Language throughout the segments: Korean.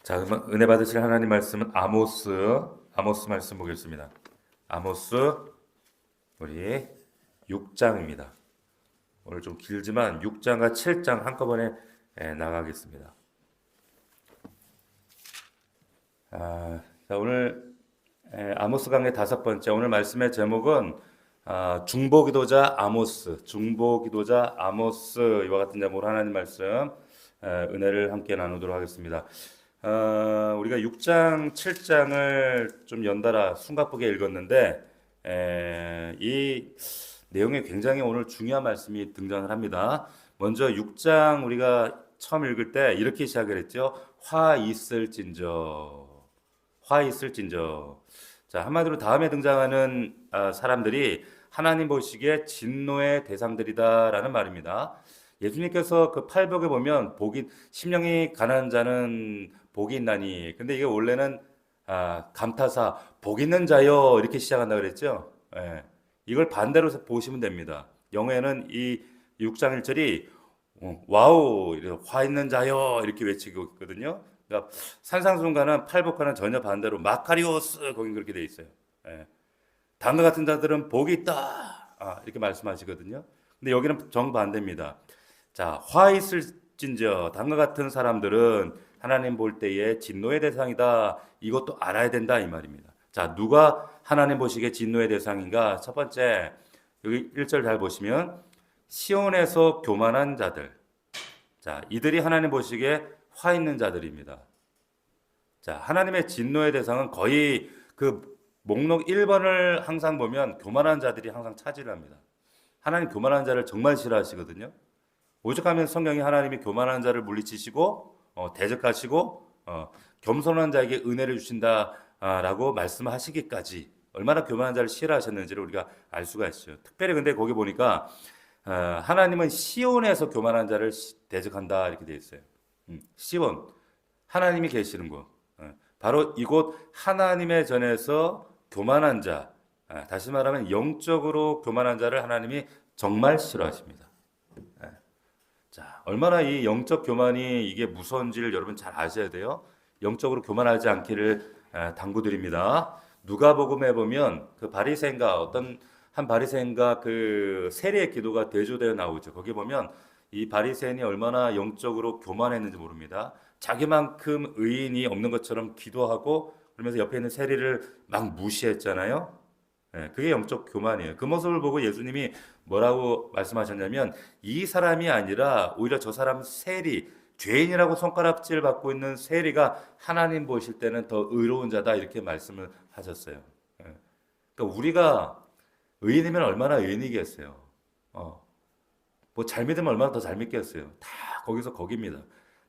자, 은혜 받으실 하나님 말씀은 아모스 말씀 보겠습니다. 아모스 우리 6장입니다. 오늘 좀 길지만 6장과 7장 한꺼번에 나가겠습니다. 자, 오늘 아모스 강의 5번째 오늘 말씀의 제목은 중보기도자 아모스, 중보기도자 아모스 이와 같은 제목으로 하나님 말씀 은혜를 함께 나누도록 하겠습니다. 우리가 6장, 7장을 좀 연달아 숨가쁘게 읽었는데 이 내용에 굉장히 오늘 중요한 말씀이 등장을 합니다. 먼저 6장 우리가 처음 읽을 때 이렇게 시작을 했죠. 화 있을진저. 자, 한마디로 다음에 등장하는 사람들이 하나님 보시기에 진노의 대상들이다라는 말입니다. 예수님께서 그 팔복에 보면 심령이 가난한 자는 복이 있나니. 근데 이게 원래는 감타사 복 있는 자여 이렇게 시작한다 그랬죠. 예. 이걸 반대로 보시면 됩니다. 영어에는 이 6장 1절이 와우 화 있는 자여 이렇게 외치고 있거든요. 그러니까 산상순가는 팔복과는 전혀 반대로 마카리오스 거긴 그렇게 돼 있어요. 예. 다음과 같은 자들은 복이 있다 이렇게 말씀하시거든요. 근데 여기는 정반대입니다. 자, 화 있을진저 다음과 같은 사람들은 하나님 볼 때에 진노의 대상이다. 이것도 알아야 된다 이 말입니다. 자, 누가 하나님 보시기에 진노의 대상인가? 첫 번째 여기 1절 잘 보시면 시온에서 교만한 자들. 자, 이들이 하나님 보시기에 화 있는 자들입니다. 자, 하나님의 진노의 대상은 거의 그 목록 1번을 항상 보면 교만한 자들이 항상 차지를 합니다. 하나님 교만한 자를 정말 싫어하시거든요. 오죽하면 성경이 하나님이 교만한 자를 물리치시고 대적하시고 겸손한 자에게 은혜를 주신다라고 말씀하시기까지 얼마나 교만한 자를 싫어하셨는지를 우리가 알 수가 있어요. 특별히 근데 거기 보니까 하나님은 시온에서 교만한 자를 대적한다 이렇게 되어 있어요. 시온 하나님이 계시는 곳 바로 이곳 하나님의 전에서 교만한 자 다시 말하면 영적으로 교만한 자를 하나님이 정말 싫어하십니다. 자, 얼마나 이 영적 교만이 이게 무서운지를 여러분 잘 아셔야 돼요. 영적으로 교만하지 않기를 당부드립니다. 누가복음에 보면 그 바리새인과 어떤 한 바리새인과 그 세리의 기도가 대조되어 나오죠. 거기 보면 이 바리새인이 얼마나 영적으로 교만했는지 모릅니다. 자기만큼 의인이 없는 것처럼 기도하고 그러면서 옆에 있는 세리를 막 무시했잖아요. 그게 영적 교만이에요. 그 모습을 보고 예수님이 뭐라고 말씀하셨냐면 이 사람이 아니라 오히려 저 사람 세리, 죄인이라고 손가락질 받고 있는 세리가 하나님 보실 때는 더 의로운 자다 이렇게 말씀을 하셨어요. 그러니까 우리가 의인이면 얼마나 의인이겠어요. 뭐 잘 믿으면 얼마나 더 잘 믿겠어요. 다 거기서 거기입니다.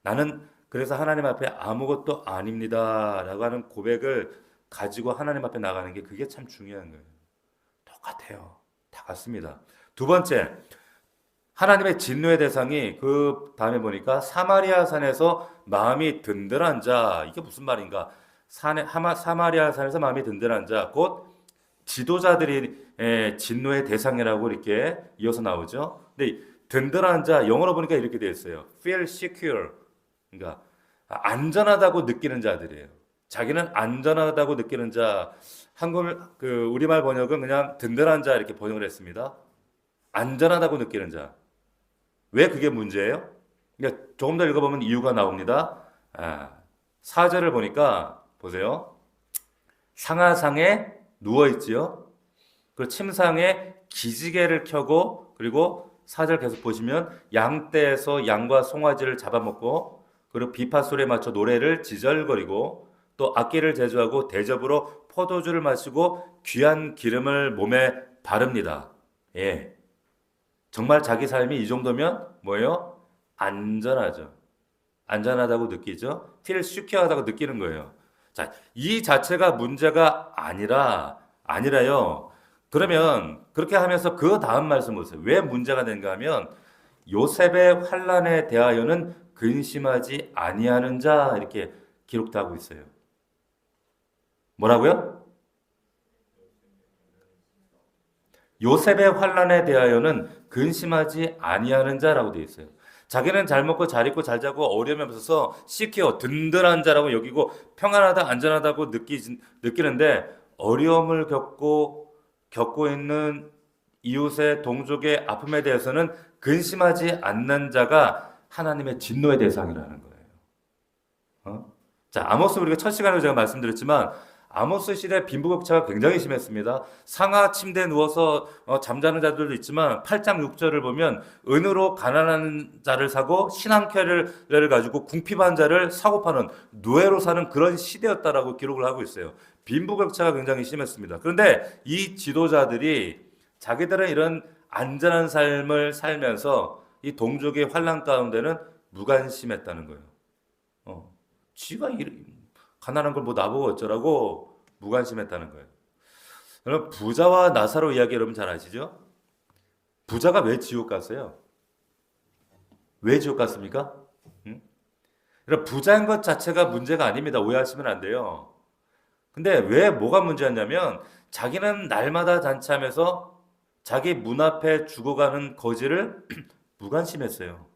나는 그래서 하나님 앞에 아무것도 아닙니다라고 하는 고백을 가지고 하나님 앞에 나가는 게 그게 참 중요한 거예요. 똑같아요. 다 같습니다. 두 번째, 하나님의 진노의 대상이 그 다음에 보니까 사마리아 산에서 마음이 든든한 자. 이게 무슨 말인가? 사마리아 산에서 마음이 든든한 자, 곧 지도자들이 진노의 대상이라고 이렇게 이어서 나오죠. 근데 든든한 자 영어로 보니까 이렇게 되어 있어요. Feel secure. 그러니까 안전하다고 느끼는 자들이에요. 자기는 안전하다고 느끼는 자. 우리말 번역은 그냥 든든한 자 이렇게 번역을 했습니다. 안전하다고 느끼는 자. 왜 그게 문제예요? 그러니까 조금 더 읽어보면 이유가 나옵니다. 4절을 보니까 보세요. 상하상에 누워있지요. 그 침상에 기지개를 켜고 그리고 4절 계속 보시면 양떼에서 양과 송아지를 잡아먹고 그리고 비파 소리에 맞춰 노래를 지절거리고 또 악기를 제조하고 대접으로 포도주를 마시고 귀한 기름을 몸에 바릅니다. 예. 정말 자기 삶이 이 정도면 뭐예요? 안전하죠. 안전하다고 느끼죠. feel secure하다고 느끼는 거예요. 자, 이 자체가 문제가 아니라요. 그러면 그렇게 하면서 그 다음 말씀 보세요. 왜 문제가 된가 하면 요셉의 환난에 대하여는 근심하지 아니하는 자 이렇게 기록되고 있어요. 뭐라고요? 요셉의 환난에 대하여는 근심하지 아니하는 자라고 되어 있어요. 자기는 잘 먹고 잘 입고 잘 자고 어려움이 없어서 시키어 든든한 자라고 여기고 평안하다 안전하다고 느끼는데 어려움을 겪고 있는 이웃의 동족의 아픔에 대해서는 근심하지 않는 자가 하나님의 진노의 대상이라는 거예요. 자, 아모스 우리가 첫 시간에 제가 말씀드렸지만 아모스 시대 빈부격차가 굉장히 심했습니다. 상하 침대에 누워서 잠자는 자들도 있지만 8장 6절을 보면 은으로 가난한 자를 사고 신한캐를 가지고 궁핍한 자를 사고 파는 노예로 사는 그런 시대였다라고 기록을 하고 있어요. 빈부격차가 굉장히 심했습니다. 그런데 이 지도자들이 자기들은 이런 안전한 삶을 살면서 이 동족의 환난 가운데는 무관심했다는 거예요. 지가 가난한 걸 뭐 나보고 어쩌라고 무관심했다는 거예요. 여러분 부자와 나사로 이야기 여러분 잘 아시죠? 부자가 왜 지옥 갔어요? 왜 지옥 갔습니까? 여러분 부자인 것 자체가 문제가 아닙니다. 오해하시면 안 돼요. 근데 왜 뭐가 문제였냐면 자기는 날마다 잔치하면서 자기 문 앞에 죽어가는 거지를 무관심했어요.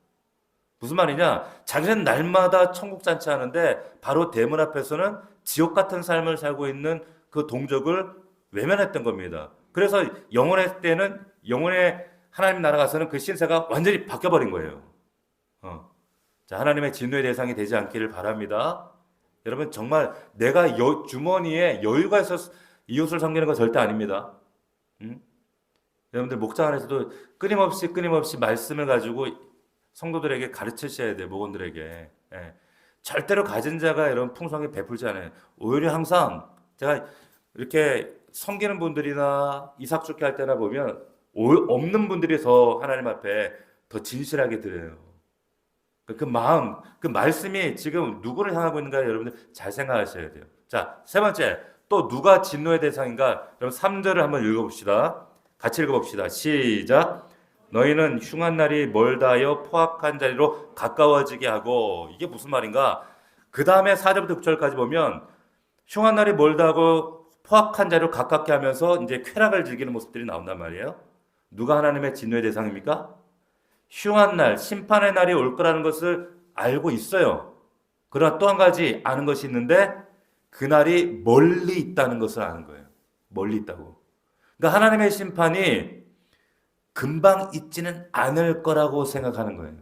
무슨 말이냐? 자기는 날마다 천국 잔치하는데 바로 대문 앞에서는 지옥 같은 삶을 살고 있는 그 동족을 외면했던 겁니다. 그래서 영혼의 때는 영혼의 하나님 나라 가서는 그 신세가 완전히 바뀌어버린 거예요. 자, 하나님의 진노의 대상이 되지 않기를 바랍니다. 여러분 정말 내가 주머니에 여유가 있어서 이웃을 섬기는 건 절대 아닙니다. 여러분들 목장 안에서도 끊임없이 말씀을 가지고 성도들에게 가르치셔야 돼요. 목원들에게. 예. 절대로 가진 자가 이런 풍성히 베풀지 않아요. 오히려 항상 제가 이렇게 섬기는 분들이나 이삭죽게 할 때나 보면 없는 분들이 더 하나님 앞에 더 진실하게 드려요. 그 마음, 그 말씀이 지금 누구를 향하고 있는가 여러분들 잘 생각하셔야 돼요. 자, 세 번째, 또 누가 진노의 대상인가? 그럼 3절을 한번 읽어봅시다. 같이 읽어봅시다. 시작. 너희는 흉한 날이 멀다 하여 포악한 자리로 가까워지게 하고, 이게 무슨 말인가? 그 다음에 4절부터 9절까지 보면 흉한 날이 멀다 하고 포악한 자리로 가깝게 하면서 이제 쾌락을 즐기는 모습들이 나온단 말이에요. 누가 하나님의 진노의 대상입니까? 흉한 날, 심판의 날이 올 거라는 것을 알고 있어요. 그러나 또 한 가지 아는 것이 있는데 그 날이 멀리 있다는 것을 아는 거예요. 멀리 있다고. 그러니까 하나님의 심판이 금방 있지는 않을 거라고 생각하는 거예요.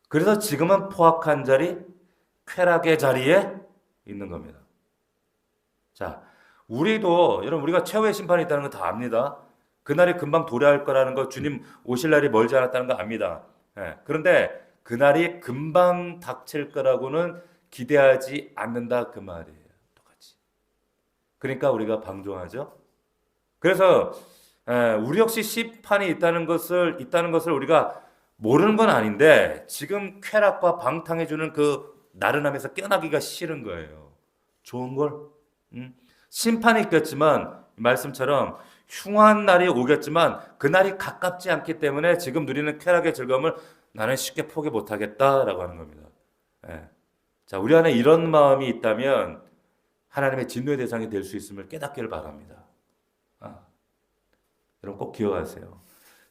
그래서 지금은 포악한 자리, 쾌락의 자리에 있는 겁니다. 자, 여러분 우리가 최후의 심판이 있다는 거 다 압니다. 그날이 금방 도래할 거라는 거, 주님 오실 날이 멀지 않았다는 거 압니다. 그런데 그날이 금방 닥칠 거라고는 기대하지 않는다 그 말이에요. 똑같이. 그러니까 우리가 방종하죠. 그래서 우리 역시 심판이 있다는 것을 우리가 모르는 건 아닌데 지금 쾌락과 방탕해 주는 그 나른함에서 깨어나기가 싫은 거예요. 좋은 걸 심판이 있겠지만 말씀처럼 흉한 날이 오겠지만 그 날이 가깝지 않기 때문에 지금 누리는 쾌락의 즐거움을 나는 쉽게 포기 못하겠다라고 하는 겁니다. 자, 우리 안에 이런 마음이 있다면 하나님의 진노의 대상이 될 수 있음을 깨닫기를 바랍니다. 여러분 꼭 기억하세요.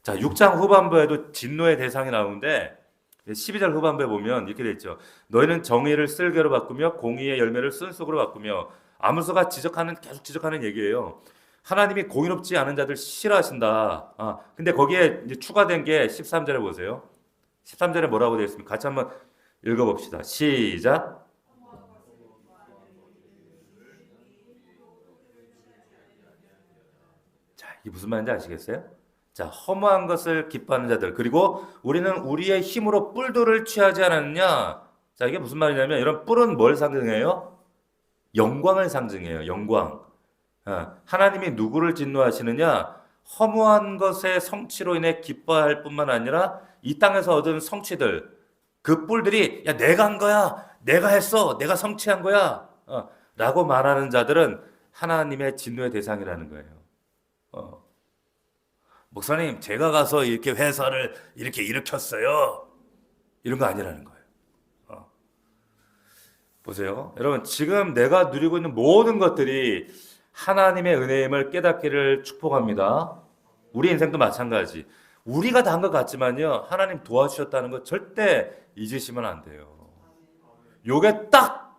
자, 6장 후반부에도 진노의 대상이 나오는데 12절 후반부에 보면 이렇게 돼 있죠. 너희는 정의를 쓸개로 바꾸며 공의의 열매를 쓴속으로 바꾸며. 아모스가 계속 지적하는 얘기예요. 하나님이 공의롭지 않은 자들 싫어하신다. 근데 거기에 이제 추가된 게 13절에 보세요. 13절에 뭐라고 되어 있습니까? 같이 한번 읽어봅시다. 시작. 자, 이게 무슨 말인지 아시겠어요? 자, 허무한 것을 기뻐하는 자들, 그리고 우리는 우리의 힘으로 뿔도를 취하지 않았느냐. 자, 이게 무슨 말이냐면 이런 뿔은 뭘 상징해요? 영광을 상징해요. 영광. 하나님이 누구를 진노하시느냐? 허무한 것의 성취로 인해 기뻐할 뿐만 아니라 이 땅에서 얻은 성취들, 그 뿔들이 야 내가 한 거야, 내가 했어, 내가 성취한 거야 라고 말하는 자들은 하나님의 진노의 대상이라는 거예요. 목사님 제가 가서 이렇게 회사를 이렇게 일으켰어요, 이런 거 아니라는 거예요. 보세요 여러분, 지금 내가 누리고 있는 모든 것들이 하나님의 은혜임을 깨닫기를 축복합니다. 우리 인생도 마찬가지. 우리가 다 한 것 같지만요. 하나님 도와주셨다는 거 절대 잊으시면 안 돼요. 요게 딱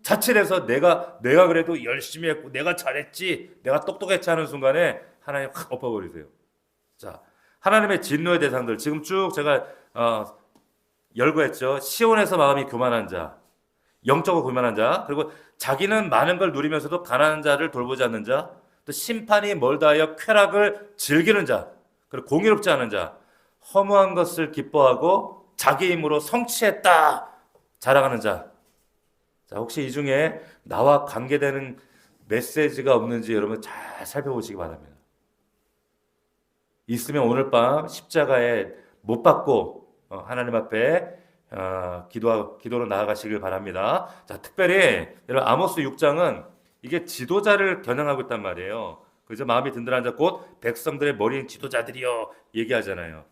자칫해서 내가 그래도 열심히 했고 내가 잘했지 내가 똑똑했지 하는 순간에 하나님 확 엎어버리세요. 자, 하나님의 진노의 대상들 지금 쭉 제가 열거했죠. 시온에서 마음이 교만한 자, 영적으로 교만한 자, 그리고 자기는 많은 걸 누리면서도 가난한 자를 돌보지 않는 자, 또 심판이 멀다 하여 쾌락을 즐기는 자, 그리고 공의롭지 않은 자, 허무한 것을 기뻐하고 자기 힘으로 성취했다 자랑하는 자. 자, 혹시 이 중에 나와 관계되는 메시지가 없는지 여러분 잘 살펴보시기 바랍니다. 있으면 오늘 밤 십자가에 못 박고 하나님 앞에 기도로 나아가시길 바랍니다. 자, 특별히 여러분 아모스 6장은 이게 지도자를 겨냥하고 있단 말이에요. 그래서 마음이 든든한 자 곧 백성들의 머리인 지도자들이요 얘기하잖아요.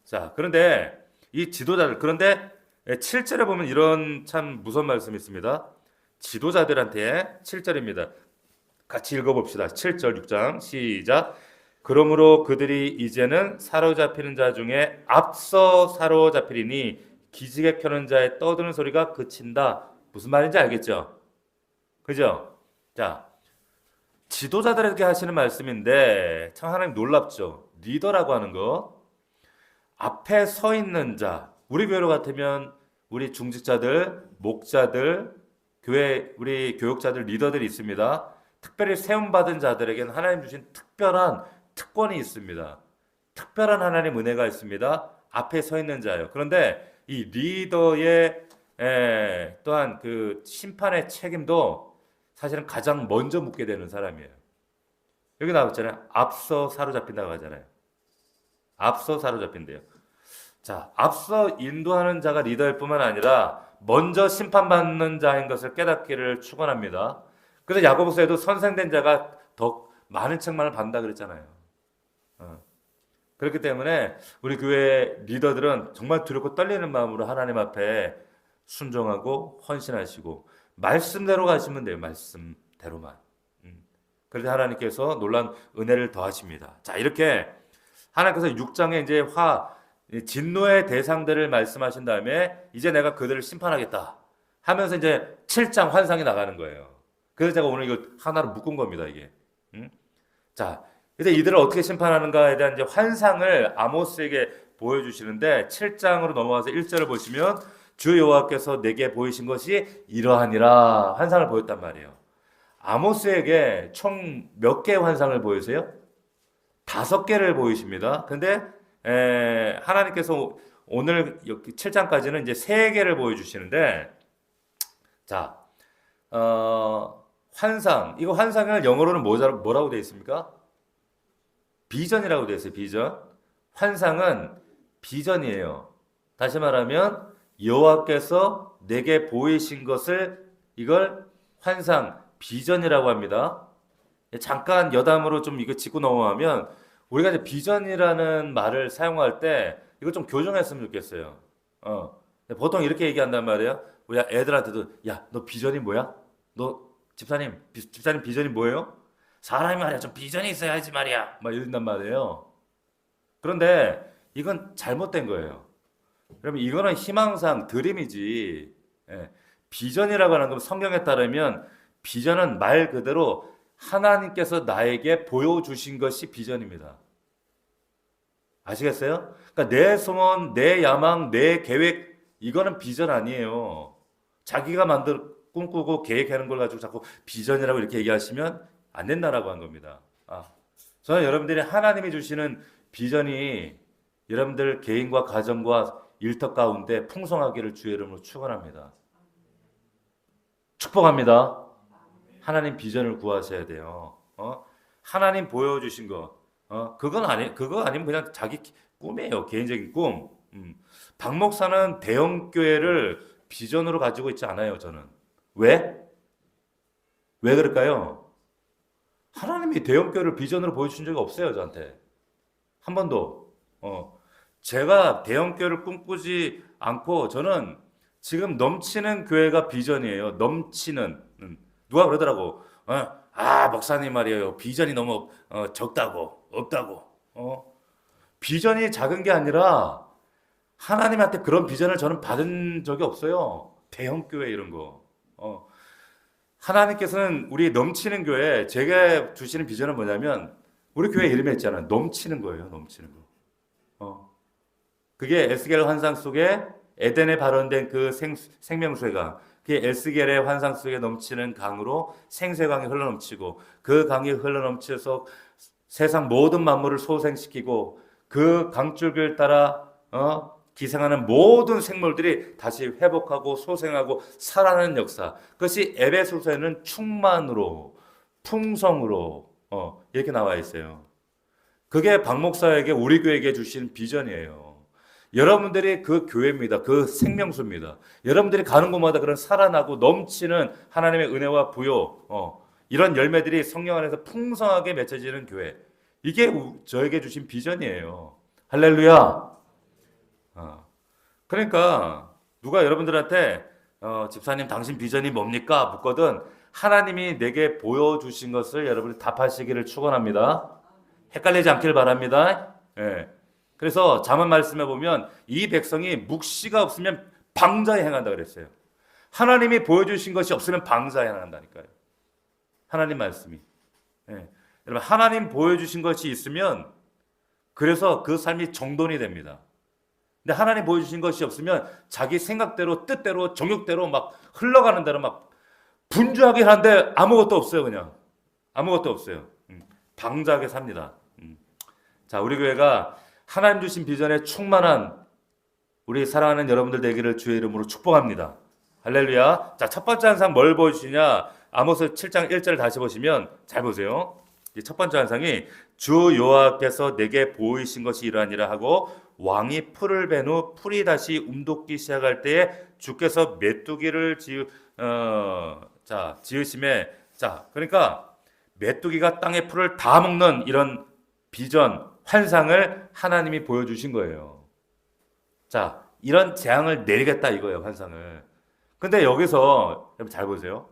자, 그런데 이 지도자들 그런데 7절에 보면 이런 참 무서운 말씀이 있습니다. 지도자들한테 7절입니다. 같이 읽어봅시다. 7절 6장 시작. 그러므로 그들이 이제는 사로잡히는 자 중에 앞서 사로잡히리니 기지개 켜는 자의 떠드는 소리가 그친다. 무슨 말인지 알겠죠? 그죠? 자, 지도자들에게 하시는 말씀인데 참 하나님 놀랍죠. 리더라고 하는 거 앞에 서 있는 자 우리 교회로 같으면 우리 중직자들, 목자들, 교회 우리 교육자들 리더들이 있습니다. 특별히 세움받은 자들에게는 하나님 주신 특별한 특권이 있습니다. 특별한 하나님 은혜가 있습니다. 앞에 서 있는 자예요. 그런데 이 리더의 또한 그 심판의 책임도 사실은 가장 먼저 묻게 되는 사람이에요. 여기 나왔잖아요. 앞서 사로잡힌다고 하잖아요. 앞서 사로잡힌대요. 자, 앞서 인도하는 자가 리더일 뿐만 아니라 먼저 심판받는 자인 것을 깨닫기를 축원합니다. 그래서 야고보서에도 선생된 자가 더 많은 책망을 받는다 그랬잖아요. 그렇기 때문에 우리 교회 리더들은 정말 두렵고 떨리는 마음으로 하나님 앞에 순종하고 헌신하시고 말씀대로 가시면 돼요. 말씀대로만. 그래서 하나님께서 놀란 은혜를 더하십니다. 자, 이렇게 하나님께서 6장에 이제 진노의 대상들을 말씀하신 다음에 이제 내가 그들을 심판하겠다 하면서 이제 7장 환상이 나가는 거예요. 그래서 제가 오늘 이걸 하나로 묶은 겁니다, 이게. 자, 이제 이들을 어떻게 심판하는가에 대한 이제 환상을 아모스에게 보여주시는데 7장으로 넘어가서 1절을 보시면 주 여호와께서 내게 보이신 것이 이러하니라 환상을 보였단 말이에요. 아모스에게 총 몇 개의 환상을 보이세요? 5개를 보이십니다. 근데 하나님께서 오늘 7장까지는 이제 3개를 보여주시는데 자, 환상 이거 환상을 영어로는 뭐라고 되어 있습니까? 비전이라고 되어 있어요. 비전. 환상은 비전이에요. 다시 말하면 여호와께서 내게 보이신 것을 이걸 환상, 비전이라고 합니다. 잠깐 여담으로 좀 이거 짚고 넘어가면 우리가 이제 비전이라는 말을 사용할 때 이거 좀 교정했으면 좋겠어요. 보통 이렇게 얘기한단 말이에요. 우리 애들한테도 야, 너 비전이 뭐야? 너 집사님 비전이 뭐예요? 사람이 말이야 좀 비전이 있어야지 말이야. 막 이런단 말이에요. 그런데 이건 잘못된 거예요. 그러면 이거는 희망상 드림이지. 비전이라고 하는 건 성경에 따르면 비전은 말 그대로 하나님께서 나에게 보여주신 것이 비전입니다. 아시겠어요? 그러니까 내 소원, 내 야망, 내 계획 이거는 비전 아니에요. 자기가 꿈꾸고 계획하는 걸 가지고 자꾸 비전이라고 이렇게 얘기하시면 안 된다라고 한 겁니다. 저는 여러분들이 하나님이 주시는 비전이 여러분들 개인과 가정과 일터 가운데 풍성하기를 주의 이름으로 축원합니다. 축복합니다. 하나님 비전을 구하셔야 돼요. 하나님 보여주신 거, 그거 아니면 그냥 자기 꿈이에요. 개인적인 꿈. 박 목사는 대형 교회를 비전으로 가지고 있지 않아요. 저는 왜 그럴까요? 하나님이 대형 교회를 비전으로 보여주신 적이 없어요. 저한테 한 번도. 제가 대형 교회를 꿈꾸지 않고 저는 지금 넘치는 교회가 비전이에요. 넘치는. 누가 그러더라고. 목사님 말이에요. 비전이 너무 적다고 없다고. 비전이 작은 게 아니라 하나님한테 그런 비전을 저는 받은 적이 없어요. 대형 교회 이런 거. 하나님께서는 우리 넘치는 교회, 제가 주시는 비전은 뭐냐면 우리 교회 이름에 있잖아요. 넘치는 거예요. 넘치는 거. 그게 에스겔 환상 속에 에덴에 발원된 그 생명수의 강, 그게 에스겔의 환상 속에 넘치는 강으로 생수강이 흘러넘치고 그 강이 흘러넘쳐서 세상 모든 만물을 소생시키고 그 강줄기를 따라 기생하는 모든 생물들이 다시 회복하고 소생하고 살아나는 역사. 그것이 에베소서에는 충만으로 풍성으로 이렇게 나와 있어요. 그게 박 목사에게 우리 교회에게 주신 비전이에요. 여러분들이 그 교회입니다. 그 생명수입니다. 여러분들이 가는 곳마다 그런 살아나고 넘치는 하나님의 은혜와 부요, 이런 열매들이 성령 안에서 풍성하게 맺혀지는 교회. 이게 저에게 주신 비전이에요. 할렐루야. 그러니까 누가 여러분들한테 집사님 당신 비전이 뭡니까? 묻거든 하나님이 내게 보여주신 것을 여러분이 답하시기를 축원합니다. 헷갈리지 않길 바랍니다. 예. 그래서 잠언 말씀에 보면 이 백성이 묵시가 없으면 방자에 행한다 그랬어요. 하나님이 보여주신 것이 없으면 방자에 행한다니까요. 하나님 말씀이. 예. 여러분 하나님 보여주신 것이 있으면 그래서 그 삶이 정돈이 됩니다. 근데 하나님 보여주신 것이 없으면 자기 생각대로 뜻대로 정욕대로 막 흘러가는 대로 막 분주하긴 한데 아무것도 없어요. 그냥 아무것도 없어요. 방자하게 삽니다. 자, 우리 교회가 하나님 주신 비전에 충만한 우리 사랑하는 여러분들 되기를 주의 이름으로 축복합니다. 할렐루야. 자, 첫 번째 환상 뭘 보여주시냐? 아모스 7장 1절을 다시 보시면 잘 보세요. 첫 번째 환상이 주 여호와께서 내게 보이신 것이 이러하니라 하고 왕이 풀을 벤 후 풀이 다시 움돋기 시작할 때에 주께서 메뚜기를 지으심에 그러니까 메뚜기가 땅의 풀을 다 먹는 이런 비전, 환상을 하나님이 보여주신 거예요. 자, 이런 재앙을 내리겠다 이거예요, 환상을. 근데 여기서 여러분 잘 보세요.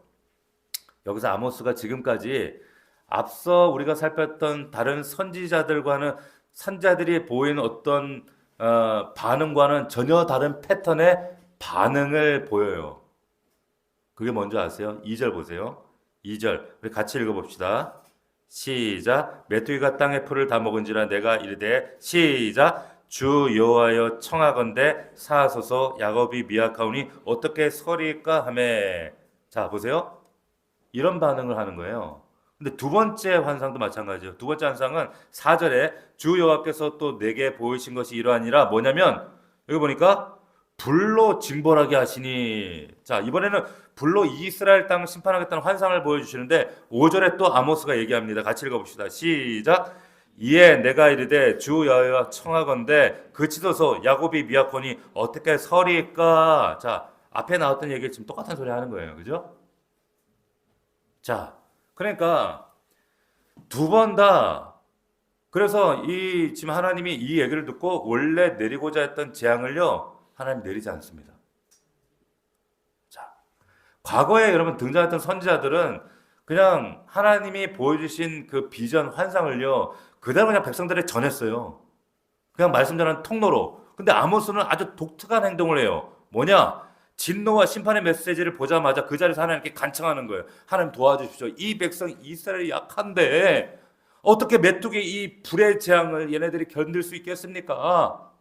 여기서 아모스가 지금까지 앞서 우리가 살폈던 다른 선지자들과는 선지자들이 보이는 어떤 반응과는 전혀 다른 패턴의 반응을 보여요. 그게 뭔지 아세요? 2절 보세요. 2절 우리 같이 읽어봅시다. 시작. 메뚜기가 땅의 풀을 다 먹은지라 내가 이르되 시작. 주 여호와여 청하건대 사하소서 야곱이 미약하오니 어떻게 서리까 하매. 자 보세요. 이런 반응을 하는 거예요. 근데 두 번째 환상도 마찬가지예요. 두 번째 환상은 4절에 주 여호와께서 또 내게 보이신 것이 이러하니라 뭐냐면 여기 보니까 불로 징벌하게 하시니. 자 이번에는 불로 이스라엘 땅 심판하겠다는 환상을 보여주시는데 5절에 또 아모스가 얘기합니다. 같이 읽어봅시다. 시작. 이에 내가 이르되 주 여호와 청하건대 그치소서 야곱이 미약하니 어떻게 서리까. 자 앞에 나왔던 얘기 지금 똑같은 소리 하는 거예요. 그죠? 자 그러니까 두 번 다 그래서 이 지금 하나님이 이 얘기를 듣고 원래 내리고자 했던 재앙을요 하나님 내리지 않습니다. 자 과거에 여러분 등장했던 선지자들은 그냥 하나님이 보여주신 그 비전 환상을요 그대로 그냥 백성들에 전했어요. 그냥 말씀 전하는 통로로. 근데 아모스는 아주 독특한 행동을 해요. 뭐냐? 진노와 심판의 메시지를 보자마자 그 자리에서 하나님께 간청하는 거예요. 하나님 도와주십시오. 이 백성 이스라엘이 약한데 어떻게 메뚜기 이 불의 재앙을 얘네들이 견딜 수 있겠습니까?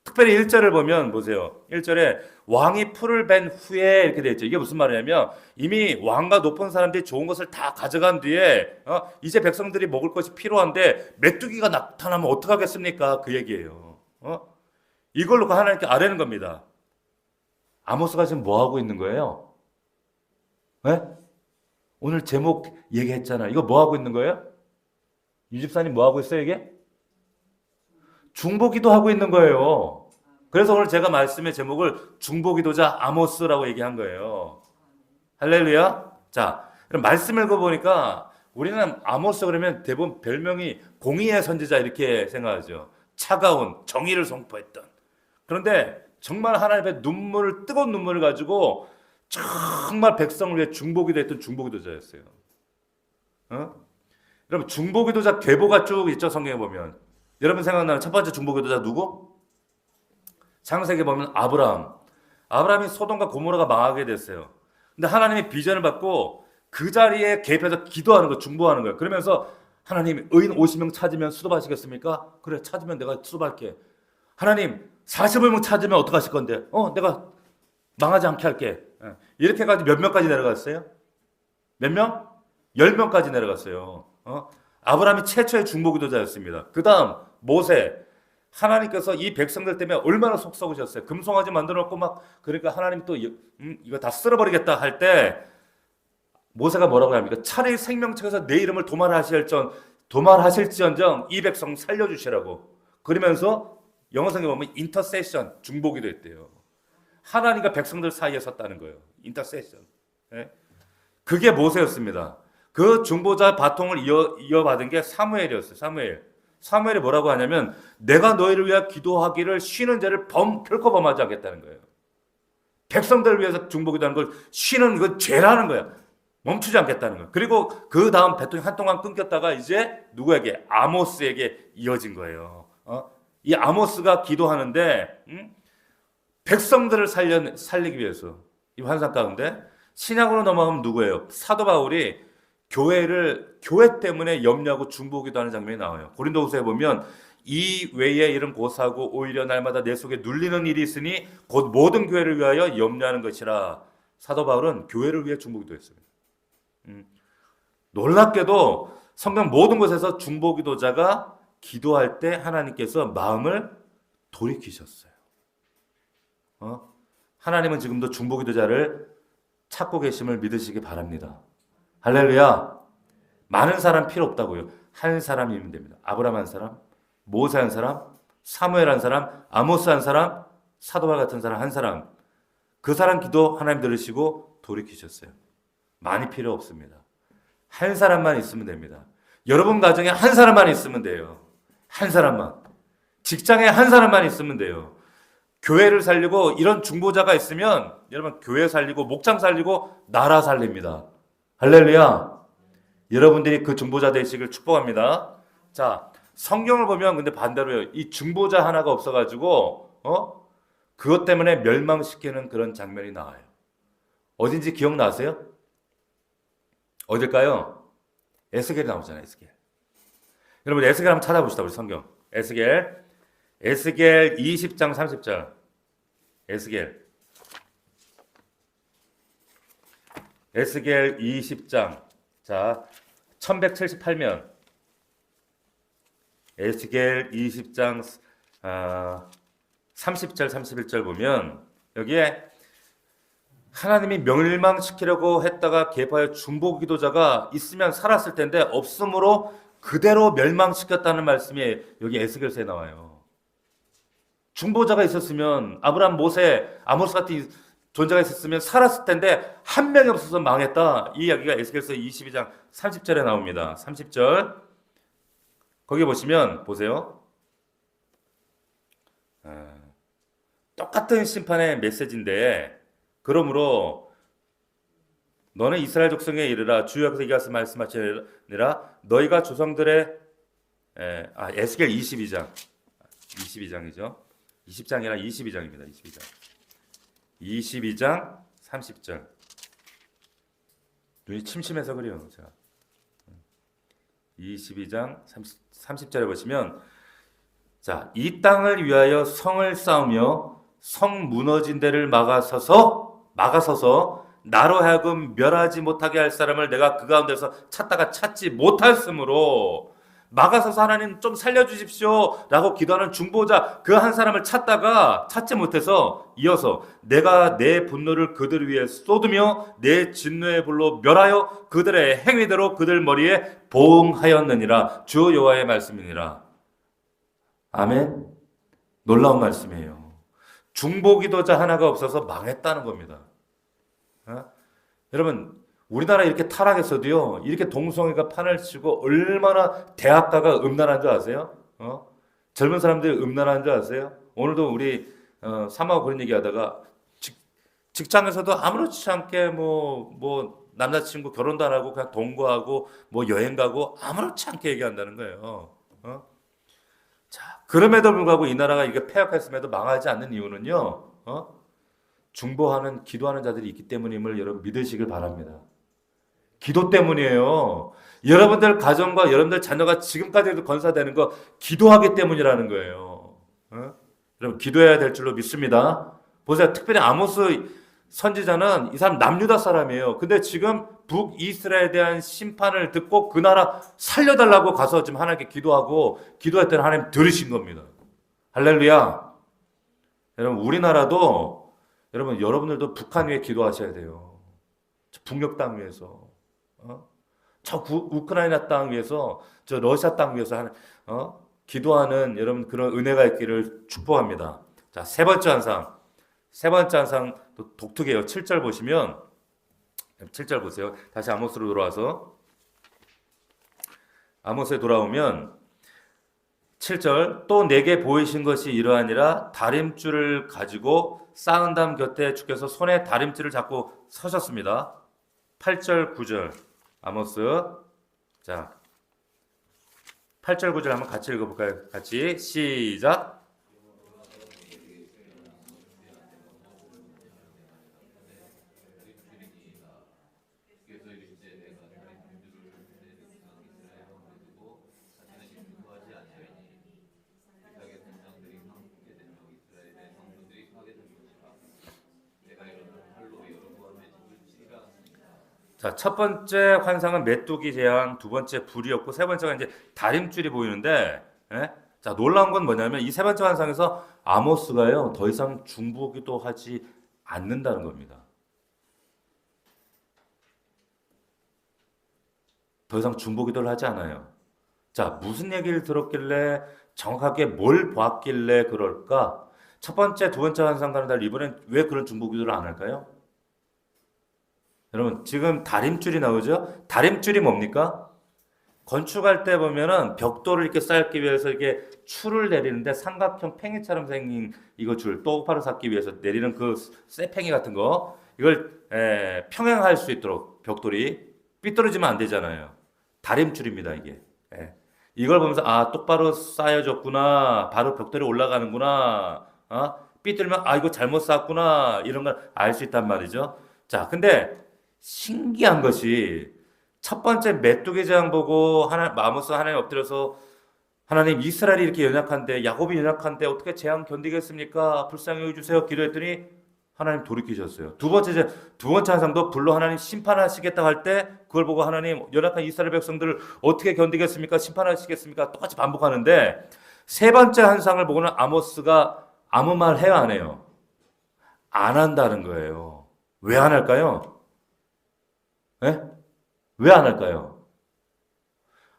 특별히 1절을 보면 보세요. 1절에 왕이 풀을 벤 후에 이렇게 되어 있죠. 이게 무슨 말이냐면 이미 왕과 높은 사람들이 좋은 것을 다 가져간 뒤에 이제 백성들이 먹을 것이 필요한데 메뚜기가 나타나면 어떡하겠습니까? 그 얘기예요. 이걸 놓고 하나님께 아뢰는 겁니다. 아모스가 지금 뭐 하고 있는 거예요? 네? 오늘 제목 얘기했잖아. 이거 뭐 하고 있는 거예요? 유 집사님 뭐 하고 있어요 이게? 중보기도 하고 있는 거예요. 그래서 오늘 제가 말씀의 제목을 중보기도자 아모스라고 얘기한 거예요. 할렐루야. 자, 그럼 말씀 읽어보니까 우리는 아모스 그러면 대부분 별명이 공의의 선지자 이렇게 생각하죠. 차가운 정의를 선포했던. 그런데 정말 하나님의 뜨거운 눈물을 가지고 정말 백성을 위해 중보기도 했던 중보기도자였어요. 여러분 중보기도자 계보가 쭉 있죠 성경에 보면. 여러분 생각나는 첫 번째 중보기도자 누구? 창세기 보면 아브라함. 아브라함이 소돔과 고모라가 망하게 됐어요. 근데 하나님이 비전을 받고 그 자리에 개입해서 기도하는 거, 중보하는 거예요. 그러면서 하나님 의인 50명 찾으면 수도하시겠습니까? 그래, 찾으면 내가 수도할게. 하나님 40명 찾으면 어떡하실 건데? 내가 망하지 않게 할게. 이렇게 해가지고 몇 명까지 내려갔어요? 몇 명? 10명까지 내려갔어요. 아브라함이 최초의 중보기도자였습니다. 그 다음 모세. 하나님께서 이 백성들 때문에 얼마나 속 썩으셨어요. 금송아지 만들어 놓고 막 그러니까 하나님 또 이거 다 쓸어버리겠다 할 때 모세가 뭐라고 합니까? 차라리 생명책에서 내 이름을 도말하실지언정 이 백성 살려주시라고. 그러면서 영어 성경에 보면 인터세션 중보기도 했대요. 하나님과 백성들 사이에 섰다는 거예요. 인터세션. 그게 모세였습니다. 그 중보자 바통을 이어받은 게 사무엘이었어요. 사무엘이 뭐라고 하냐면 내가 너희를 위해 기도하기를 쉬는 죄를 결코 범하지 않겠다는 거예요. 백성들을 위해서 중보기도하는 걸 쉬는 그 죄라는 거야. 멈추지 않겠다는 거예요. 그리고 그 다음 배통이 한동안 끊겼다가 이제 누구에게? 아모스에게 이어진 거예요. 이 아모스가 기도하는데 백성들을 살리기 위해서 이 환상 가운데 신약으로 넘어가면 누구예요? 사도 바울이 교회 때문에 염려하고 중보기도하는 장면이 나와요. 고린도후서에 보면 이 외에 이런 고사하고 오히려 날마다 내 속에 눌리는 일이 있으니 곧 모든 교회를 위하여 염려하는 것이라. 사도 바울은 교회를 위해 중보기도했어요. 놀랍게도 성경 모든 곳에서 중보기도자가 기도할 때 하나님께서 마음을 돌이키셨어요. 하나님은 지금도 중보기도자를 찾고 계심을 믿으시기 바랍니다. 할렐루야. 많은 사람 필요 없다고요. 한 사람이면 됩니다. 아브라함 한 사람, 모세 한 사람, 사무엘 한 사람, 아모스 한 사람, 사도와 같은 사람 한 사람. 그 사람 기도 하나님 들으시고 돌이키셨어요. 많이 필요 없습니다. 한 사람만 있으면 됩니다. 여러분 가정에 한 사람만 있으면 돼요. 한 사람만. 직장에 한 사람만 있으면 돼요. 교회를 살리고 이런 중보자가 있으면 여러분 교회 살리고 목장 살리고 나라 살립니다. 할렐루야. 여러분들이 그 중보자 되시길 축복합니다. 자, 성경을 보면 근데 반대로요. 이 중보자 하나가 없어가지고 그것 때문에 멸망시키는 그런 장면이 나와요. 어딘지 기억나세요? 어딜까요? 에스겔이 나오잖아요. 에스겔. 여러분 에스겔 한번 찾아봅시다. 우리 성경. 에스겔 20장 30절. 에스겔 20장. 자, 1178면 에스겔 20장 30절 31절 보면 여기에 하나님이 멸망시키려고 했다가 개파의 중보기도자가 있으면 살았을 텐데 없으므로 그대로 멸망시켰다는 말씀이 여기 에스겔서에 나와요. 중보자가 있었으면 아브라함, 모세, 아모스 같은 존재가 있었으면 살았을 텐데 한 명이 없어서 망했다. 이 이야기가 에스겔서 22장 30절에 나옵니다. 30절 거기 보시면 보세요. 똑같은 심판의 메시지인데 그러므로 너는 이스라엘 족속에 이르라 주 여호와께서 말씀하시니라 너희가 조상들의 에스겔 22장이죠. 20장이라 22장입니다. 22장 30절. 눈이 침침해서 그래요. 제가. 22장 30절에 보시면 자, 이 땅을 위하여 성을 쌓으며 성 무너진 데를 막아서서 나로 하여금 멸하지 못하게 할 사람을 내가 그 가운데서 찾다가 찾지 못하였으므로 막아서서 하나님 좀 살려주십시오 라고 기도하는 중보자 그 한 사람을 찾지 못해서 이어서 내가 내 분노를 그들 위에 쏟으며 내 진노의 불로 멸하여 그들의 행위대로 그들 머리에 보응하였느니라. 주 여호와의 말씀이니라. 아멘. 놀라운 말씀이에요. 중보기도자 하나가 없어서 망했다는 겁니다. 여러분 우리나라 이렇게 타락했어도요 이렇게 동성애가 판을 치고 얼마나 대학가가 음란한 줄 아세요? 젊은 사람들이 음란한 줄 아세요? 오늘도 우리 사마하고 그런 얘기하다가 직장에서도 아무렇지 않게 뭐 남자친구 결혼도 안 하고 그냥 동거하고 뭐 여행 가고 아무렇지 않게 얘기한다는 거예요. 그럼에도 불구하고 이 나라가 이게 폐역했음에도 망하지 않는 이유는요, 중보하는, 기도하는 자들이 있기 때문임을 여러분 믿으시길 바랍니다. 기도 때문이에요. 여러분들 가정과 여러분들 자녀가 지금까지도 건사되는 거 기도하기 때문이라는 거예요. 여러분 기도해야 될 줄로 믿습니다. 보세요. 특별히 아모스 선지자는 이 사람 남유다 사람이에요. 근데 지금 북이스라엘에 대한 심판을 듣고 그 나라 살려달라고 가서 지금 하나님께 기도하고 기도했더니 하나님 들으신 겁니다. 할렐루야. 여러분 우리나라도 여러분들도 북한 위해 기도하셔야 돼요. 북녘 땅 위해서, 우크라이나 땅 위해서, 저 러시아 땅 위해서 기도하는 여러분 그런 은혜가 있기를 축복합니다. 자, 세 번째 환상. 세 번째 환상도 독특해요. 7절 보시면 7절 보세요. 다시 아모스로 돌아와서 아모스에 돌아오면 7절 또 내게 보이신 것이 이러하니라 다림줄을 가지고 쌓은 담 곁에 주께서 손에 다림줄을 잡고 서셨습니다. 8절 9절 아모스 자 8절 9절 한번 같이 읽어볼까요? 같이 시작. 자, 첫 번째 환상은 메뚜기 재앙, 두 번째 불이었고 세 번째가 이제 다림줄이 보이는데, 자, 놀라운 건 뭐냐면 이 세 번째 환상에서 아모스가요 더 이상 중보기도 하지 않는다는 겁니다. 더 이상 중보기도를 하지 않아요. 자, 무슨 얘기를 들었길래 정확하게 뭘 봤길래 그럴까? 첫 번째, 두 번째 환상과는 달리 이번엔 왜 그런 중보기도를 안 할까요? 여러분 지금 다림줄이 나오죠? 다림줄이 뭡니까? 건축할 때 보면은 벽돌을 이렇게 쌓기 위해서 이렇게 줄을 내리는데 삼각형 팽이처럼 생긴 이거 줄 똑바로 쌓기 위해서 내리는 그 쇠팽이 같은 거 이걸 평행할 수 있도록 벽돌이 삐뚤어지면 안 되잖아요. 다림줄입니다 이게. 이걸 보면서 아 똑바로 쌓여졌구나, 바로 벽돌이 올라가는구나, 삐뚤면 아 이거 잘못 쌓았구나 이런 걸 알 수 있단 말이죠. 자, 근데 신기한 것이 첫 번째 메뚜기 재앙 보고 아모스 하나님 엎드려서 하나님 이스라엘이 이렇게 연약한데 야곱이 연약한데 어떻게 재앙 견디겠습니까? 불쌍히 여겨주세요 기도했더니 하나님 돌이키셨어요. 두 번째 환상도 불로 하나님 심판하시겠다고 할 때 그걸 보고 하나님 연약한 이스라엘 백성들을 어떻게 견디겠습니까? 심판하시겠습니까? 똑같이 반복하는데 세 번째 환상을 보고는 아모스가 아무 말 해요 안 해요? 안 한다는 거예요. 왜 안 할까요? 왜 안 할까요?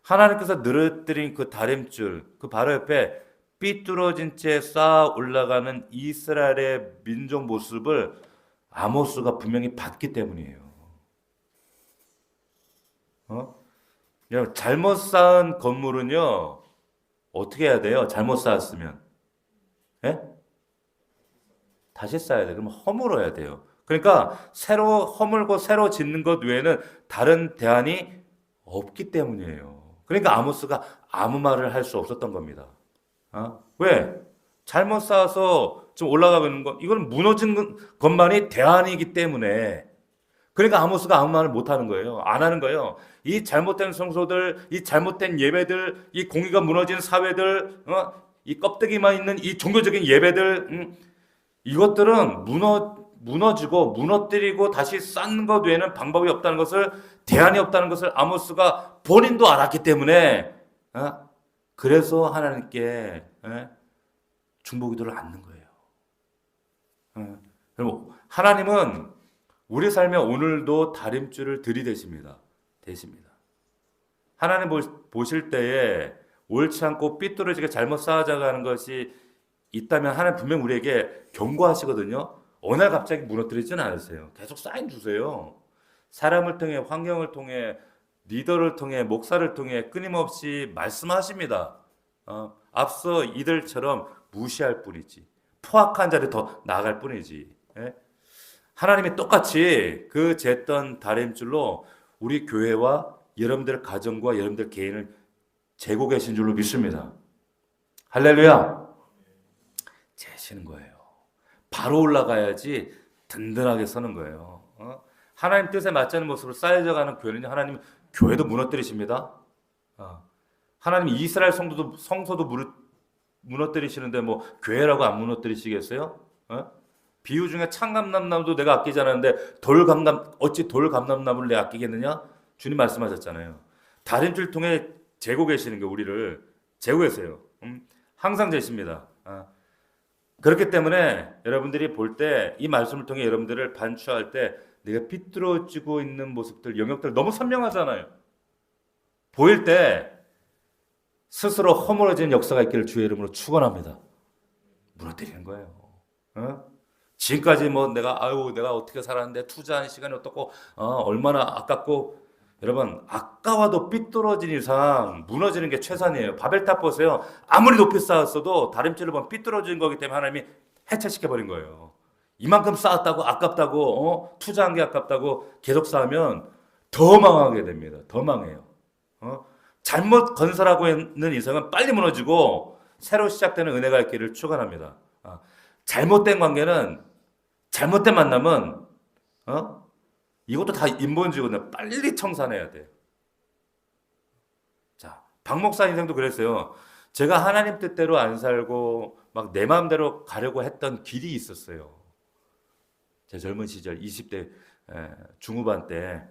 하나님께서 늘어뜨린 그 다림줄, 그 바로 옆에 삐뚤어진 채 쌓아 올라가는 이스라엘의 민족 모습을 아모스가 분명히 봤기 때문이에요. 잘못 쌓은 건물은요, 어떻게 해야 돼요? 잘못 쌓았으면. 예? 다시 쌓아야 돼요. 그럼 허물어야 돼요. 그러니까 새로 허물고 새로 짓는 것 외에는 다른 대안이 없기 때문이에요. 그러니까 아모스가 아무 말을 할 수 없었던 겁니다. 왜? 잘못 쌓아서 좀 올라가고 있는 거, 이건 무너진 것만이 대안이기 때문에. 그러니까 아모스가 아무 말을 못 하는 거예요. 안 하는 거예요. 이 잘못된 성소들, 이 잘못된 예배들, 이 공의가 무너진 사회들, 이 껍데기만 있는 이 종교적인 예배들, 이것들은 무너지고 무너뜨리고 다시 쌓는 것 외에는 방법이 없다는 것을, 대안이 없다는 것을 아모스가 본인도 알았기 때문에 그래서 하나님께 중보기도를 않는 거예요. 여러분 하나님은 우리 삶에 오늘도 다림줄을 들이대십니다. 대십니다. 하나님 보실 때에 옳지 않고 삐뚤어지게 잘못 쌓아져가는 것이 있다면 하나님 분명 우리에게 경고하시거든요. 어느 날 갑자기 무너뜨리지는 않으세요. 계속 사인 주세요. 사람을 통해, 환경을 통해, 리더를 통해, 목사를 통해 끊임없이 말씀하십니다. 앞서 이들처럼 무시할 뿐이지, 포악한 자를 더 나아갈 뿐이지. 하나님이 똑같이 그 쟀던 다림줄로 우리 교회와 여러분들 가정과 여러분들 개인을 재고 계신 줄로 믿습니다. 할렐루야. 재시는 거예요. 바로 올라가야지 든든하게 서는 거예요. 하나님 뜻에 맞지 않는 모습으로 쌓여져가는 교회는 하나님 교회도 무너뜨리십니다. 하나님 이스라엘 성소도 무너뜨리시는데 뭐 교회라고 안 무너뜨리시겠어요? 비유 중에 창감람나무도 내가 아끼지 않았는데 어찌 돌감람나무를 내가 아끼겠느냐? 주님 말씀하셨잖아요. 다림줄 통해 재고 계시는 게 우리를 재고 계세요. 항상 재십니다. 그렇기 때문에 여러분들이 볼 때 이 말씀을 통해 여러분들을 반추할 때 내가 삐뚤어지고 있는 모습들, 영역들 너무 선명하잖아요. 보일 때 스스로 허물어지는 역사가 있기를 주의 이름으로 축원합니다. 무너뜨리는 거예요. 지금까지 뭐 내가 어떻게 살았는데 투자한 시간이 어떻고 얼마나 아깝고 여러분 아까워도 삐뚤어진 이상 무너지는 게 최선이에요. 바벨탑 보세요. 아무리 높이 쌓았어도 다림질을 보면 삐뚤어진 거기 때문에 하나님이 해체시켜버린 거예요. 이만큼 쌓았다고 아깝다고 투자한 게 아깝다고 계속 쌓으면 더 망하게 됩니다. 더 망해요. 잘못 건설하고 있는 이상은 빨리 무너지고 새로 시작되는 은혜가 있기를 축원합니다. 잘못된 관계는 잘못된 만남은 이것도 다 인본주의거든요. 빨리 청산해야 돼요. 자, 박 목사 인생도 그랬어요. 제가 하나님 뜻대로 안 살고 막 내 마음대로 가려고 했던 길이 있었어요. 제 젊은 시절 20대 중후반 때.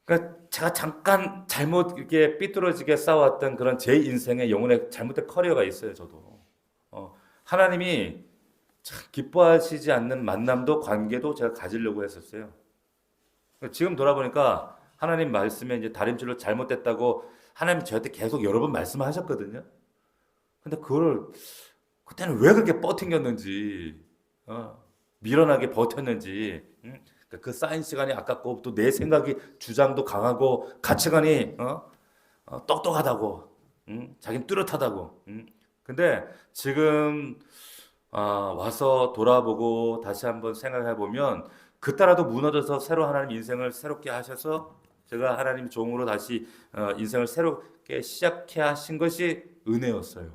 그러니까 제가 잠깐 잘못 이렇게 삐뚤어지게 싸웠던 그런 제 인생의 영혼의 잘못된 커리어가 있어요. 저도 하나님이 참 기뻐하시지 않는 만남도 관계도 제가 가지려고 했었어요. 지금 돌아보니까 하나님 말씀에 이제 다림질로 잘못됐다고 하나님 저한테 계속 여러 번 말씀하셨거든요. 근데 그때는 왜 그렇게 버팅겼는지, 미련하게 버텼는지, 그 쌓인 시간이 아깝고 또 내 생각이 주장도 강하고 가치관이 똑똑하다고, 자기는 뚜렷하다고. 근데 지금 와서 돌아보고 다시 한번 생각해 보면 그때라도 무너져서 새로 하나님 인생을 새롭게 하셔서 제가 하나님 종으로 다시 인생을 새롭게 시작해 하신 것이 은혜였어요.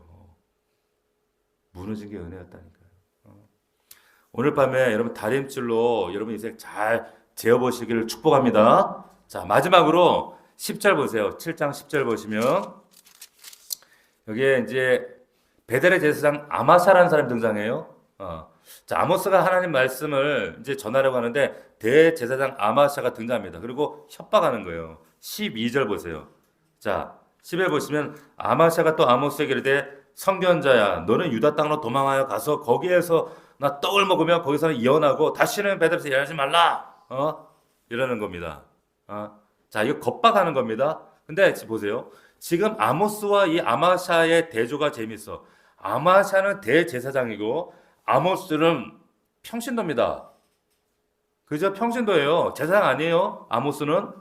무너진 게 은혜였다니까요. 오늘 밤에 여러분 다림질로 여러분 인생 잘 재어보시기를 축복합니다. 자, 마지막으로 10절 보세요. 7장 10절 보시면 여기에 이제 베델의 제사장 아마샤라는 사람이 등장해요. 자, 아모스가 하나님 말씀을 이제 전하려고 하는데 대제사장 아마샤가 등장합니다. 그리고 협박하는 거예요. 12절 보세요. 자, 10절 보시면 아마샤가 또 아모스에게 이르되 선견자야, 너는 유다 땅으로 도망하여 가서 거기에서 나 떡을 먹으며 거기서는 예언하고 다시는 베델에서 일하지 말라. 이러는 겁니다. 자, 이거 겁박하는 겁니다. 근데 보세요. 지금 아모스와 이 아마샤의 대조가 재밌어. 아마샤는 대제사장이고 아모스는 평신도입니다. 그죠? 평신도예요. 제사장 아니에요. 아모스는.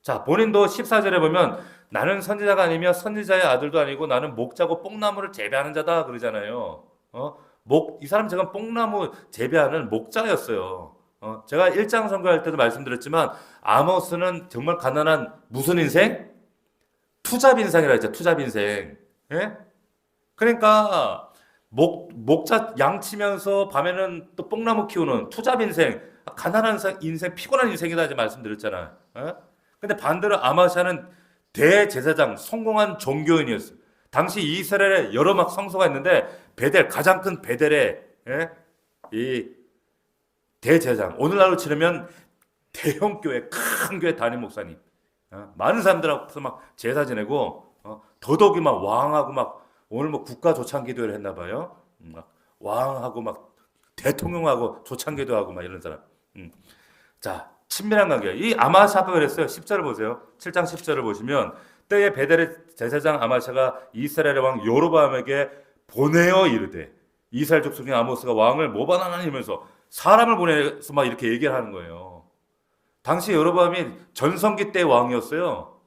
자, 본인도 14절에 보면 나는 선지자가 아니며 선지자의 아들도 아니고 나는 목자고 뽕나무를 재배하는 자다 그러잖아요. 이 사람 제가 뽕나무 재배하는 목자였어요. 제가 1장 선교할 때도 말씀드렸지만 아모스는 정말 가난한 무슨 인생? 투잡인생이라 했죠. 투잡인생. 예? 그러니까 목자 양 치면서 밤에는 또 뽕나무 키우는 투잡인생, 가난한 인생, 피곤한 인생이다 이제 말씀드렸잖아요. 근데 반대로 아마샤는 대제사장, 성공한 종교인이었어요. 당시 이스라엘에 여러 막 성소가 있는데 가장 큰 베델의 이 대제사장, 오늘날로 치르면 대형 교회, 큰 교회 담임 목사님, 많은 사람들 앞에서 막 제사 지내고 더더욱이 막 왕하고 막 오늘 뭐 국가 조창 기도를 했나 봐요. 막 왕하고 막 대통령하고 조창 기도하고 막 이런 사람. 자, 친밀한 관계. 이 아마샤가 그랬어요. 10절을 보세요. 7장 10절을 보시면 때에 베델의 제사장 아마샤가 이스라엘의 왕 여로보암에게 보내어 이르되 이스라엘 족속 중 아모스가 왕을 모반하나니면서 사람을 보내서 막 이렇게 얘기를 하는 거예요. 당시 여로보암이 전성기 때 왕이었어요.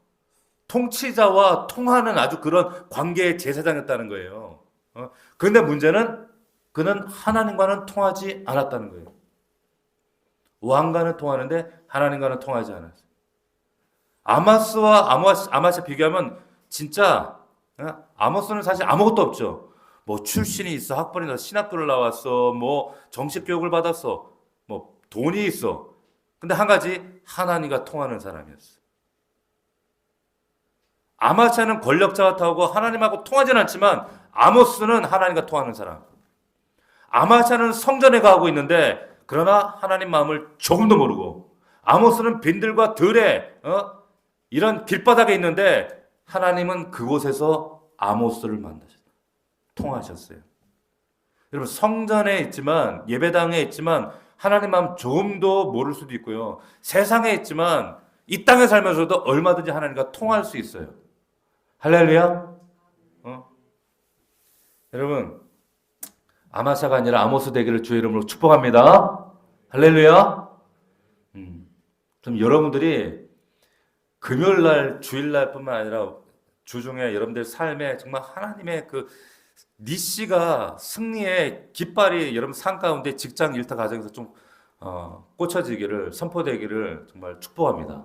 통치자와 통하는 아주 그런 관계의 제사장이었다는 거예요. 그런데 문제는 그는 하나님과는 통하지 않았다는 거예요. 왕과는 통하는데 하나님과는 통하지 않았어요. 아마스와 아마샤 비교하면 진짜 아모스는 사실 아무것도 없죠. 뭐 출신이 있어, 학벌이 있어, 신학교를 나왔어, 뭐 정식 교육을 받았어, 뭐 돈이 있어. 근데 한 가지, 하나님과 통하는 사람이었어. 아마샤는 권력자와 타고 하나님하고 통하진 않지만 아모스는 하나님과 통하는 사람. 아마샤는 성전에 가고 있는데 그러나 하나님 마음을 조금도 모르고, 아모스는 빈들과 들에 이런 길바닥에 있는데 하나님은 그곳에서 아모스를 만나셨어요. 통하셨어요. 여러분, 성전에 있지만, 예배당에 있지만 하나님 마음 조금도 모를 수도 있고요. 세상에 있지만 이 땅에 살면서도 얼마든지 하나님과 통할 수 있어요. 할렐루야. 여러분, 아마샤가 아니라 아모스 되기를 주의 이름으로 축복합니다. 할렐루야. 좀 여러분들이 금요일날, 주일날뿐만 아니라 주중에 여러분들 삶에 정말 하나님의 그 니씨가 승리의 깃발이 여러분 삶 가운데 직장, 일터, 가정에서 좀 꽂혀지기를, 선포되기를 정말 축복합니다.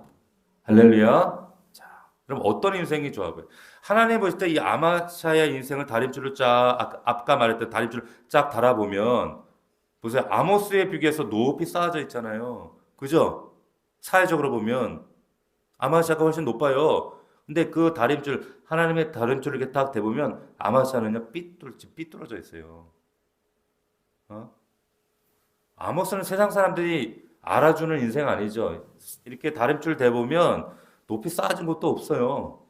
할렐루야. 자, 그럼 어떤 인생이 좋아 보여요? 하나님 보실 때 이 아마샤의 인생을 다림줄을 쫙, 아까 말했던 다림줄을 쫙 달아보면, 보세요. 아모스에 비교해서 높이 쌓아져 있잖아요. 그죠? 사회적으로 보면 아마샤가 훨씬 높아요. 근데 그 다림줄, 하나님의 다림줄을 이렇게 딱 대보면 아마샤는요, 삐뚤어져 있어요. 아모스는 세상 사람들이 알아주는 인생 아니죠. 이렇게 다림줄 대보면 높이 쌓아진 것도 없어요.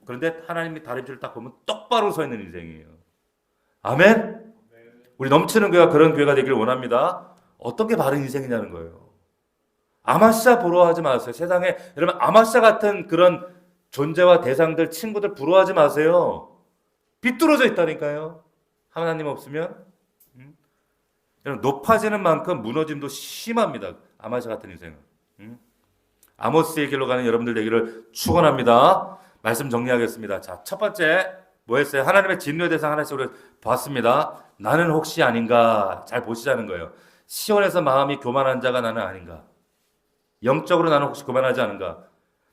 그런데 하나님이 다림줄을 딱 보면 똑바로 서 있는 인생이에요. 아멘? 우리 넘치는 교회가 그런 교회가 되기를 원합니다. 어떤 게 바른 인생이냐는 거예요. 아마샤 부러워하지 마세요. 세상에 여러분, 아마샤 같은 그런 존재와 대상들, 친구들 부러워하지 마세요. 삐뚤어져 있다니까요. 하나님 없으면. 여러분, 높아지는 만큼 무너짐도 심합니다. 아마샤 같은 인생은. 아모스의 길로 가는 여러분들 되기를 축원합니다. 말씀 정리하겠습니다. 자, 첫 번째 뭐였어요? 하나님의 진노의 대상 하나씩 우리 봤습니다. 나는 혹시 아닌가? 잘 보시자는 거예요. 시온에서 마음이 교만한 자가 나는 아닌가? 영적으로 나는 혹시 교만하지 않은가?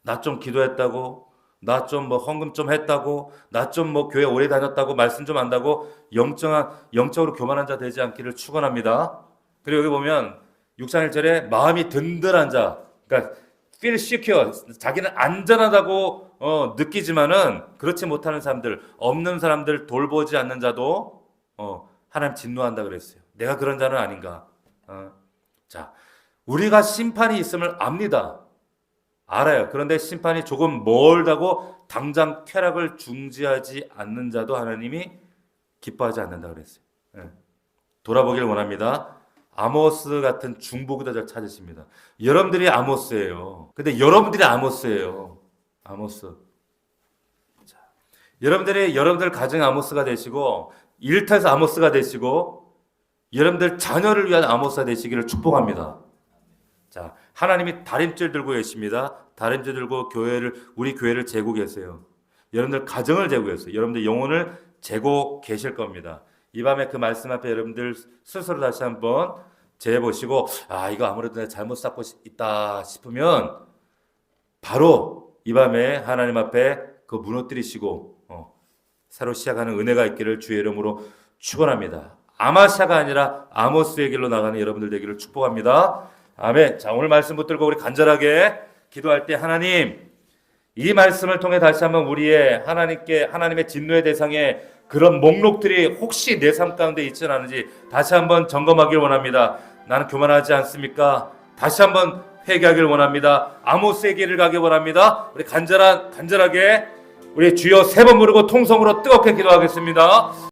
나 좀 기도했다고, 나 좀 뭐 헌금 좀 했다고, 나 좀 뭐 교회 오래 다녔다고, 말씀 좀 안다고 영적으로 교만한 자 되지 않기를 축원합니다. 그리고 여기 보면 6장 1절에 마음이 든든한 자, 그러니까 feel secure, 자기는 안전하다고 느끼지만은 그렇지 못하는 사람들, 없는 사람들 돌보지 않는 자도 하나님 진노한다 그랬어요. 내가 그런 자는 아닌가? 자, 우리가 심판이 있음을 압니다. 알아요. 그런데 심판이 조금 멀다고 당장 쾌락을 중지하지 않는 자도 하나님이 기뻐하지 않는다 그랬어요. 돌아보길 원합니다. 아모스 같은 중보기도자를 찾으십니다. 여러분들이 아모스예요. 근데 여러분들이 아모스예요. 아모스. 자, 여러분들 가정의 아모스가 되시고, 일터에서 아모스가 되시고, 여러분들 자녀를 위한 아모스가 되시기를 축복합니다. 자, 하나님이 다림줄 들고 계십니다. 다림줄 들고 우리 교회를 재고 계세요. 여러분들 가정을 재고 계세요. 여러분들 영혼을 재고 계실 겁니다. 이 밤에 그 말씀 앞에 여러분들 스스로 다시 한번 재보시고, 이거 아무래도 내가 잘못 쌓고 있다 싶으면 바로 이 밤에 하나님 앞에 그 무너뜨리시고 새로 시작하는 은혜가 있기를 주의 이름으로 축원합니다. 아마샤가 아니라 아모스의 길로 나가는 여러분들 되기를 축복합니다. 아멘. 자, 오늘 말씀 붙들고 우리 간절하게 기도할 때, 하나님, 이 말씀을 통해 다시 한번 우리의 하나님의 진노의 대상에 그런 목록들이 혹시 내 삶 가운데 있지는 않은지 다시 한번 점검하길 원합니다. 나는 교만하지 않습니까? 다시 한번 회개하길 원합니다. 아모스의 길을 가길 원합니다. 우리 간절하게 우리 주여 3번 부르고 통성으로 뜨겁게 기도하겠습니다.